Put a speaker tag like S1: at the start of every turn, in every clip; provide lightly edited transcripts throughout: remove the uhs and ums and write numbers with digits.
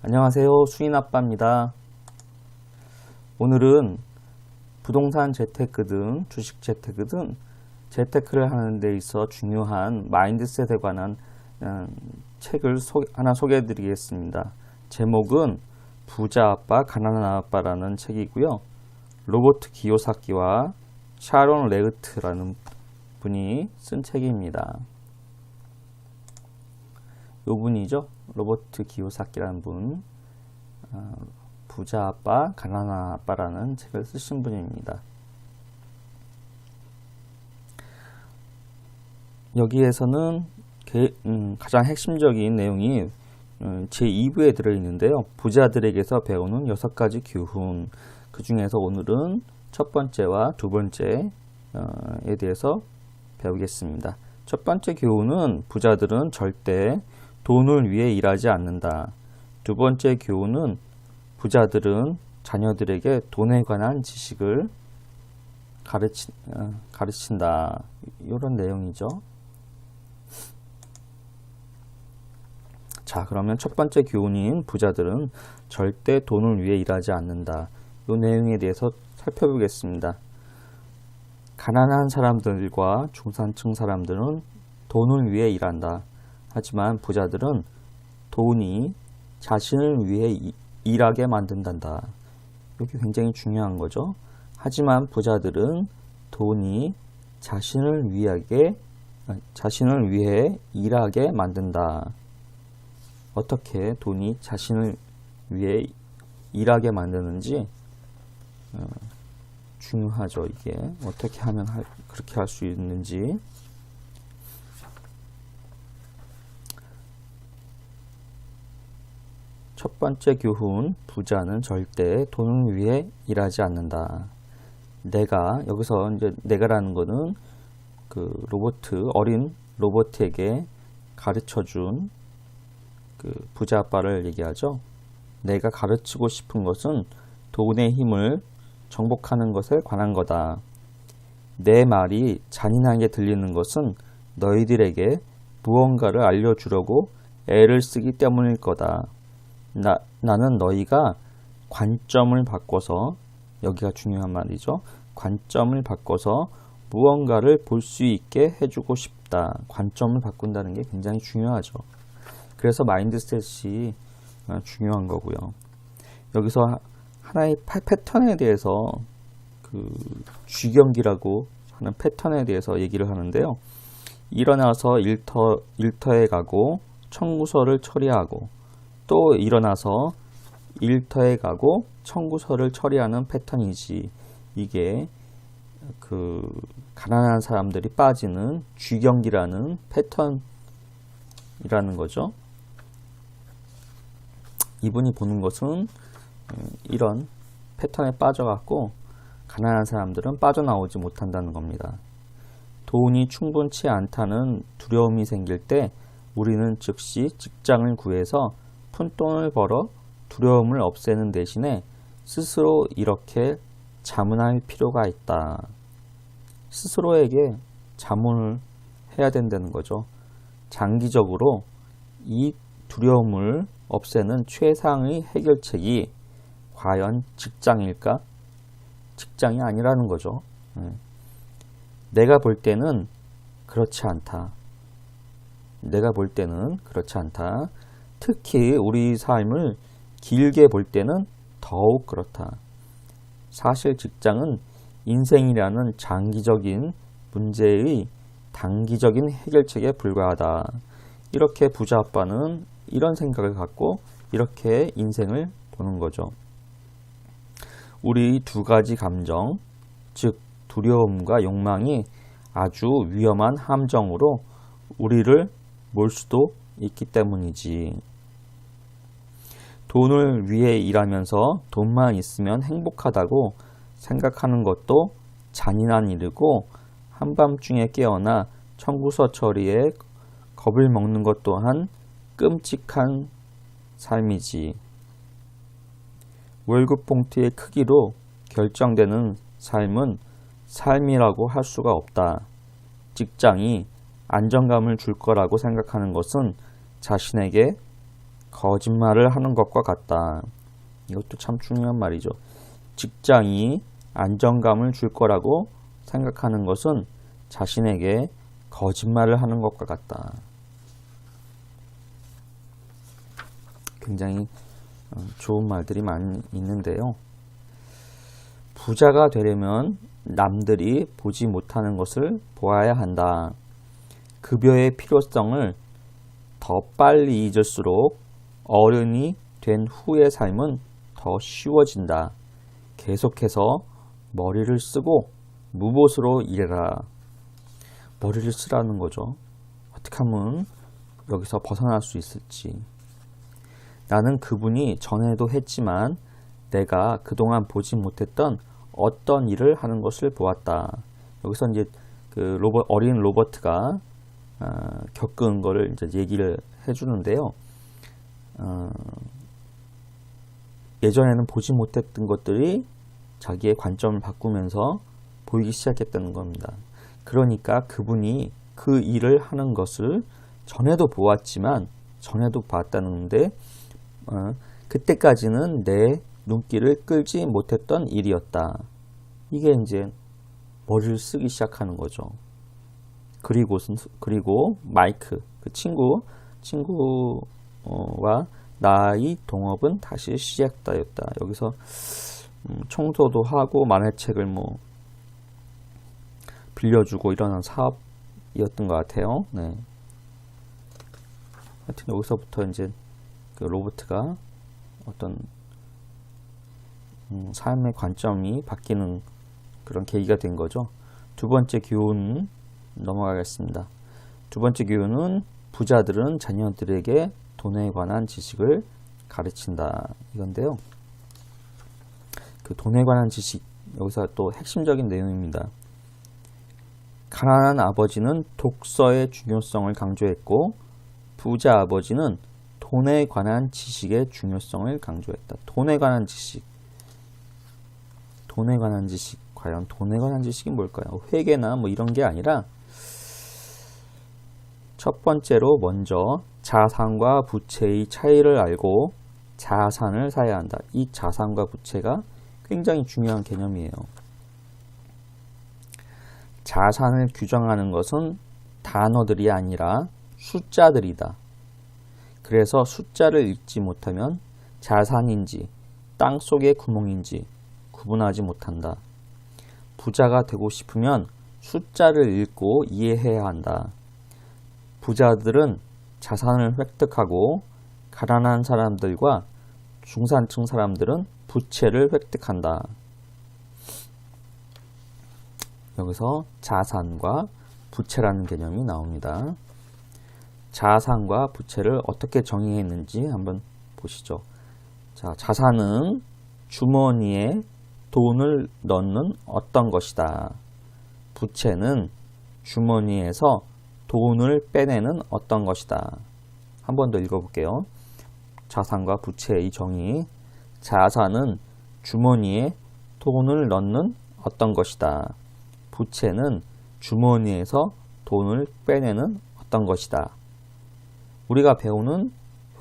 S1: 안녕하세요. 수인아빠입니다. 오늘은 부동산 재테크 등 주식 재테크 등 재테크를 하는 데 있어 중요한 마인드셋에 관한 책을 하나 소개해 드리겠습니다. 제목은 부자 아빠 가난한 아빠라는 책이고요. 로버트 기요사키와 샤론 레흐트라는 분이 쓴 책입니다. 요 분이죠. 로버트 기요사키라는 분, 부자 아빠, 가난한 아빠라는 책을 쓰신 분입니다. 여기에서는 가장 핵심적인 내용이 제2부에 들어있는데요. 부자들에게서 배우는 6가지 교훈, 그 중에서 오늘은 첫 번째와 두 번째에 대해서 배우겠습니다. 첫 번째 교훈은 부자들은 절대 돈을 위해 일하지 않는다. 두 번째 교훈은 부자들은 자녀들에게 돈에 관한 지식을 가르친다. 이런 내용이죠. 자, 그러면 첫 번째 교훈인 부자들은 절대 돈을 위해 일하지 않는다. 이 내용에 대해서 살펴보겠습니다. 가난한 사람들과 중산층 사람들은 돈을 위해 일한다. 하지만 부자들은 돈이 자신을 위해 일하게 만든단다. 이게 굉장히 중요한 거죠. 하지만 부자들은 돈이 자신을 위해 일하게 만든다. 어떻게 돈이 자신을 위해 일하게 만드는지 중요하죠. 이게 어떻게 하면 그렇게 할 수 있는지. 첫 번째 교훈, 부자는 절대 돈을 위해 일하지 않는다. 여기서 이제 내가라는 거는 어린 로버트에게 가르쳐 준 부자 아빠를 얘기하죠. 내가 가르치고 싶은 것은 돈의 힘을 정복하는 것에 관한 거다. 내 말이 잔인하게 들리는 것은 너희들에게 무언가를 알려주려고 애를 쓰기 때문일 거다. 나는 너희가 관점을 바꿔서, 여기가 중요한 말이죠. 관점을 바꿔서 무언가를 볼 수 있게 해주고 싶다. 관점을 바꾼다는 게 굉장히 중요하죠. 그래서 마인드셋이 중요한 거고요. 여기서 하나의 패턴에 대해서 쥐경기라고 하는 패턴에 대해서 얘기를 하는데요. 일어나서 일터에 가고 청구서를 처리하고 또 일어나서 일터에 가고 청구서를 처리하는 패턴이지. 이게 가난한 사람들이 빠지는 쥐경기라는 패턴이라는 거죠. 이분이 보는 것은 이런 패턴에 빠져갖고 가난한 사람들은 빠져나오지 못한다는 겁니다. 돈이 충분치 않다는 두려움이 생길 때 우리는 즉시 직장을 구해서 푼돈을 벌어 두려움을 없애는 대신에 스스로 이렇게 자문할 필요가 있다. 스스로에게 자문을 해야 된다는 거죠. 장기적으로 이 두려움을 없애는 최상의 해결책이 과연 직장일까? 직장이 아니라는 거죠. 내가 볼 때는 그렇지 않다. 특히 우리 삶을 길게 볼 때는 더욱 그렇다. 사실 직장은 인생이라는 장기적인 문제의 단기적인 해결책에 불과하다. 이렇게 부자 아빠는 이런 생각을 갖고 이렇게 인생을 보는 거죠. 우리 두 가지 감정, 즉 두려움과 욕망이 아주 위험한 함정으로 우리를 몰 수도 있기 때문이지. 돈을 위해 일하면서 돈만 있으면 행복하다고 생각하는 것도 잔인한 일이고, 한밤중에 깨어나 청구서 처리에 겁을 먹는 것 또한 끔찍한 삶이지. 월급 봉투의 크기로 결정되는 삶은 삶이라고 할 수가 없다. 직장이 안정감을 줄 거라고 생각하는 것은 자신에게 거짓말을 하는 것과 같다. 이것도 참 중요한 말이죠. 직장이 안정감을 줄 거라고 생각하는 것은 자신에게 거짓말을 하는 것과 같다. 굉장히 좋은 말들이 많이 있는데요. 부자가 되려면 남들이 보지 못하는 것을 보아야 한다. 급여의 필요성을 더 빨리 잊을수록 어른이 된 후의 삶은 더 쉬워진다. 계속해서 머리를 쓰고 무보수로 일해라. 머리를 쓰라는 거죠. 어떻게 하면 여기서 벗어날 수 있을지. 나는 그분이 전에도 했지만 내가 그동안 보지 못했던 어떤 일을 하는 것을 보았다. 여기서 이제 그 어린 로버트가 겪은 거를 이제 얘기를 해주는데요. 예전에는 보지 못했던 것들이 자기의 관점을 바꾸면서 보이기 시작했다는 겁니다. 그러니까 그분이 그 일을 하는 것을 전에도 보았지만 전에도 봤다는데 그때까지는 내 눈길을 끌지 못했던 일이었다. 이게 이제 머리를 쓰기 시작하는 거죠. 그리고 마이크 그 친구와 나의 동업은 다시 시작되었다. 여기서 청소도 하고 만화책을 뭐 빌려주고 이런 사업이었던 것 같아요. 네. 하여튼 여기서부터 이제 그 로버트가 어떤 삶의 관점이 바뀌는 그런 계기가 된 거죠. 두 번째 교훈 넘어가겠습니다. 두 번째 교훈은 부자들은 자녀들에게 돈에 관한 지식을 가르친다. 이건데요. 그 돈에 관한 지식, 여기서 또 핵심적인 내용입니다. 가난한 아버지는 독서의 중요성을 강조했고 부자 아버지는 돈에 관한 지식의 중요성을 강조했다. 돈에 관한 지식. 돈에 관한 지식. 과연 돈에 관한 지식이 뭘까요? 회계나 뭐 이런 게 아니라 첫 번째로 먼저 자산과 부채의 차이를 알고 자산을 사야 한다. 이 자산과 부채가 굉장히 중요한 개념이에요. 자산을 규정하는 것은 단어들이 아니라 숫자들이다. 그래서 숫자를 읽지 못하면 자산인지 땅속의 구멍인지 구분하지 못한다. 부자가 되고 싶으면 숫자를 읽고 이해해야 한다. 부자들은 자산을 획득하고 가난한 사람들과 중산층 사람들은 부채를 획득한다. 여기서 자산과 부채라는 개념이 나옵니다. 자산과 부채를 어떻게 정의했는지 한번 보시죠. 자, 자산은 주머니에 돈을 넣는 어떤 것이다. 부채는 주머니에서 돈을 빼내는 어떤 것이다. 한 번 더 읽어볼게요. 자산과 부채의 정의. 자산은 주머니에 돈을 넣는 어떤 것이다. 부채는 주머니에서 돈을 빼내는 어떤 것이다. 우리가 배우는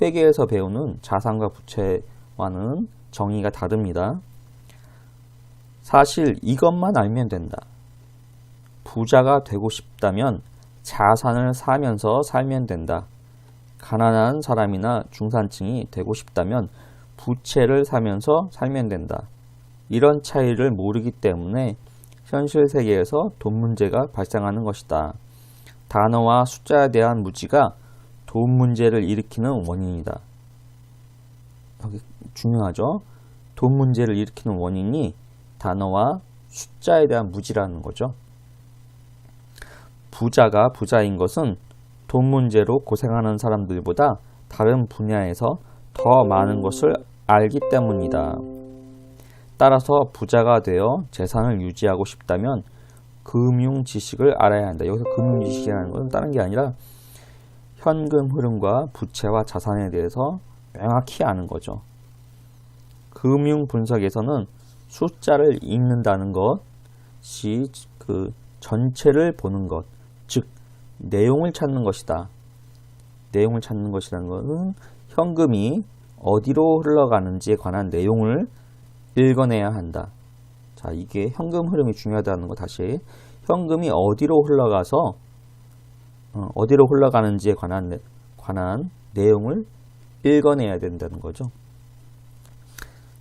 S1: 회계에서 배우는 자산과 부채와는 정의가 다릅니다. 사실 이것만 알면 된다. 부자가 되고 싶다면 자산을 사면서 살면 된다. 가난한 사람이나 중산층이 되고 싶다면 부채를 사면서 살면 된다. 이런 차이를 모르기 때문에 현실 세계에서 돈 문제가 발생하는 것이다. 단어와 숫자에 대한 무지가 돈 문제를 일으키는 원인이다. 여기 중요하죠? 돈 문제를 일으키는 원인이 단어와 숫자에 대한 무지라는 거죠. 부자가 부자인 것은 돈 문제로 고생하는 사람들보다 다른 분야에서 더 많은 것을 알기 때문이다. 따라서 부자가 되어 재산을 유지하고 싶다면 금융 지식을 알아야 한다. 여기서 금융 지식이라는 것은 다른 게 아니라 현금 흐름과 부채와 자산에 대해서 명확히 아는 거죠. 금융 분석에서는 숫자를 읽는다는 것이 그 전체를 보는 것, 즉 내용을 찾는 것이다. 내용을 찾는 것이라는 것은 현금이 어디로 흘러가는지에 관한 내용을 읽어내야 한다. 자, 이게 현금 흐름이 중요하다는 거 다시. 현금이 어디로 흘러가서 어디로 흘러가는지에 관한 내용을 읽어내야 된다는 거죠.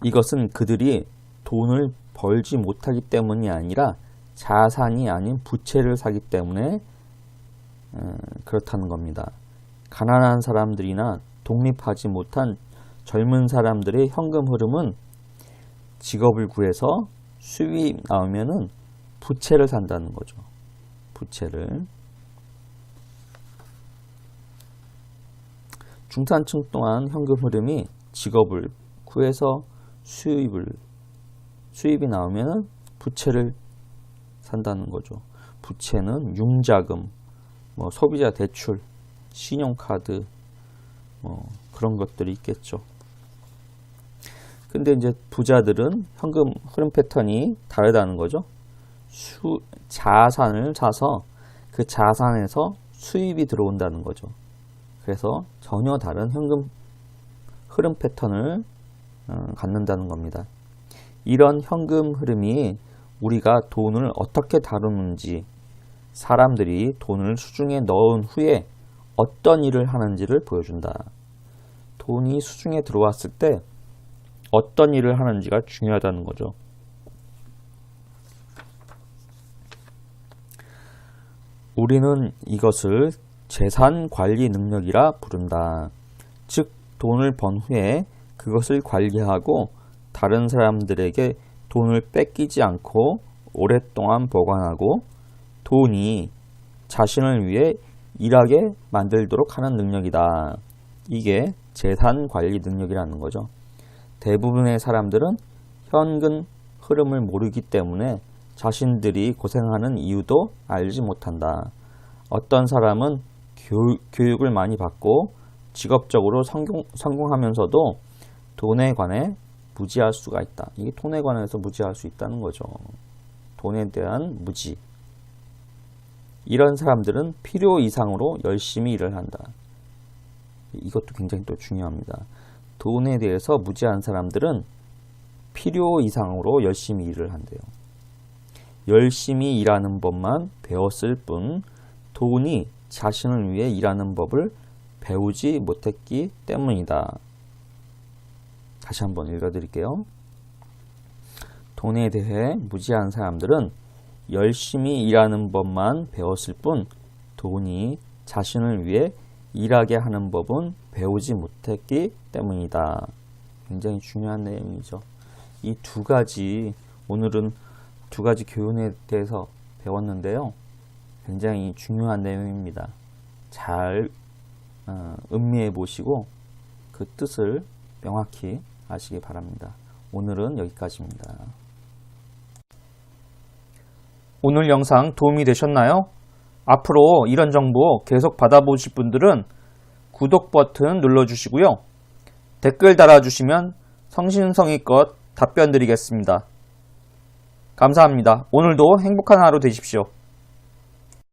S1: 이것은 그들이 돈을 벌지 못하기 때문이 아니라 자산이 아닌 부채를 사기 때문에 그렇다는 겁니다. 가난한 사람들이나 독립하지 못한 젊은 사람들의 현금 흐름은 직업을 구해서 수입이 나오면은 부채를 산다는 거죠. 부채를. 중산층 또한 현금 흐름이 직업을 구해서 수입이 나오면은 부채를 산다는 거죠. 부채는 융자금, 소비자 대출, 신용카드, 그런 것들이 있겠죠. 근데 이제 부자들은 현금 흐름 패턴이 다르다는 거죠. 자산을 사서 그 자산에서 수입이 들어온다는 거죠. 그래서 전혀 다른 현금 흐름 패턴을 갖는다는 겁니다. 이런 현금 흐름이 우리가 돈을 어떻게 다루는지, 사람들이 돈을 수중에 넣은 후에 어떤 일을 하는지를 보여준다. 돈이 수중에 들어왔을 때 어떤 일을 하는지가 중요하다는 거죠. 우리는 이것을 재산 관리 능력이라 부른다. 즉, 돈을 번 후에 그것을 관리하고 다른 사람들에게 돈을 뺏기지 않고 오랫동안 보관하고 돈이 자신을 위해 일하게 만들도록 하는 능력이다. 이게 재산 관리 능력이라는 거죠. 대부분의 사람들은 현금 흐름을 모르기 때문에 자신들이 고생하는 이유도 알지 못한다. 어떤 사람은 교육을 많이 받고 직업적으로 성공하면서도 돈에 관해 무지할 수가 있다. 이게 돈에 관해서 무지할 수 있다는 거죠. 돈에 대한 무지. 이런 사람들은 필요 이상으로 열심히 일을 한다. 이것도 굉장히 또 중요합니다. 돈에 대해서 무지한 사람들은 필요 이상으로 열심히 일을 한대요. 열심히 일하는 법만 배웠을 뿐 돈이 자신을 위해 일하는 법을 배우지 못했기 때문이다. 다시 한번 읽어드릴게요. 돈에 대해 무지한 사람들은 열심히 일하는 법만 배웠을 뿐 돈이 자신을 위해 일하게 하는 법은 배우지 못했기 때문이다. 굉장히 중요한 내용이죠. 이 두 가지, 오늘은 두 가지 교훈에 대해서 배웠는데요. 굉장히 중요한 내용입니다. 잘 음미해 보시고 그 뜻을 명확히 아시기 바랍니다. 오늘은 여기까지입니다. 오늘 영상 도움이 되셨나요? 앞으로 이런 정보 계속 받아보실 분들은 구독 버튼 눌러주시고요. 댓글 달아주시면 성심성의껏 답변 드리겠습니다. 감사합니다. 오늘도 행복한 하루 되십시오.